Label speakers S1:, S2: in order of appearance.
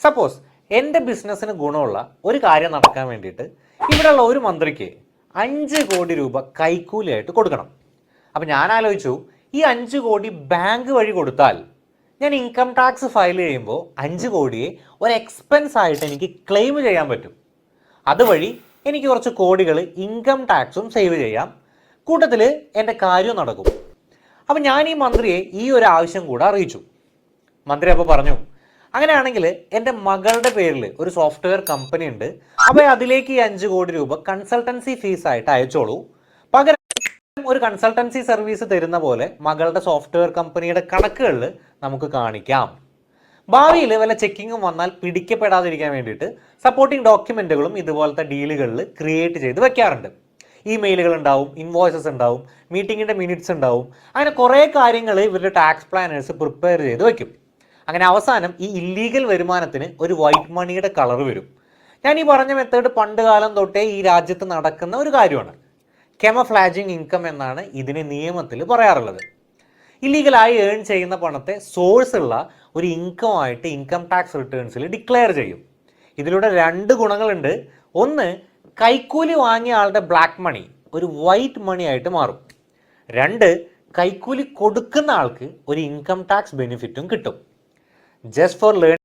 S1: Suppose എൻ്റെ ബിസിനസ്സിന് ഗുണമുള്ള ഒരു കാര്യം നടക്കാൻ വേണ്ടിയിട്ട് ഇവിടെയുള്ള ഒരു മന്ത്രിക്ക് 5 കോടി രൂപ കൈക്കൂലിയായിട്ട് കൊടുക്കണം. അപ്പം ഞാൻ ആലോചിച്ചു, ഈ 5 കോടി ബാങ്ക് വഴി കൊടുത്താൽ ഞാൻ ഇൻകം ടാക്സ് ഫയൽ ചെയ്യുമ്പോൾ 5 കോടിയെ ഒരു എക്സ്പെൻസ് ആയിട്ട് എനിക്ക് ക്ലെയിം ചെയ്യാൻ പറ്റും. അതുവഴി എനിക്ക് കുറച്ച് കോടികൾ ഇൻകം ടാക്സും സേവ് ചെയ്യാം, കൂട്ടത്തിൽ എൻ്റെ കാര്യം നടക്കും. അപ്പം ഞാൻ ഈ മന്ത്രിയെ ഈ ഒരു ആവശ്യം കൂടെ അറിയിച്ചു. മന്ത്രി അപ്പോൾ പറഞ്ഞു, അങ്ങനെയാണെങ്കിൽ എൻ്റെ മകളുടെ പേരിൽ ഒരു സോഫ്റ്റ്വെയർ കമ്പനി ഉണ്ട്, അപ്പോൾ അതിലേക്ക് ഈ 5 കോടി രൂപ കൺസൾട്ടൻസി ഫീസായിട്ട് അയച്ചോളൂ. പകരം ഒരു കൺസൾട്ടൻസി സർവീസ് തരുന്ന പോലെ മകളുടെ സോഫ്റ്റ്വെയർ കമ്പനിയുടെ കണക്കുകളിൽ നമുക്ക് കാണിക്കാം. ഭാവിയിൽ വല്ല ചെക്കിങ്ങും വന്നാൽ പിടിക്കപ്പെടാതിരിക്കാൻ വേണ്ടിയിട്ട് സപ്പോർട്ടിംഗ് ഡോക്യുമെൻറ്റുകളും ഇതുപോലത്തെ ഡീലുകളിൽ ക്രിയേറ്റ് ചെയ്ത് വെക്കാറുണ്ട്. ഇമെയിലുകൾ ഉണ്ടാവും, ഇൻവോയ്സസ് ഉണ്ടാവും, മീറ്റിങ്ങിൻ്റെ മിനിറ്റ്സ് ഉണ്ടാവും. അങ്ങനെ കുറേ കാര്യങ്ങൾ ഇവരുടെ ടാക്സ് പ്ലാനേഴ്സ് പ്രിപ്പയർ ചെയ്ത് വെക്കും. അങ്ങനെ അവസാനം ഈ ഇല്ലീഗൽ വരുമാനത്തിന് ഒരു വൈറ്റ് മണിയുടെ കളർ വരും. ഞാൻ ഈ പറഞ്ഞ മെത്തേഡ് പണ്ട് കാലം തൊട്ടേ ഈ രാജ്യത്ത് നടക്കുന്ന ഒരു കാര്യമാണ്. കെമഫ്ലാജിങ് ഇൻകം എന്നാണ് ഇതിനെ നിയമത്തിൽ പറയാറുള്ളത്. ഇല്ലീഗലായി ഏൺ ചെയ്യുന്ന പണത്തെ സോഴ്സ് ഉള്ള ഒരു ഇൻകം ആയിട്ട് ഇൻകം ടാക്സ് റിട്ടേൺസിൽ ഡിക്ലെയർ ചെയ്യും. ഇതിലൂടെ 2 ഗുണങ്ങളുണ്ട്. ഒന്ന്, കൈക്കൂലി വാങ്ങിയ ആളുടെ ബ്ലാക്ക് മണി ഒരു വൈറ്റ് മണി ആയിട്ട് മാറും. 2, കൈക്കൂലി കൊടുക്കുന്ന ആൾക്ക് ഒരു ഇൻകം ടാക്സ് ബെനിഫിറ്റും കിട്ടും. Just for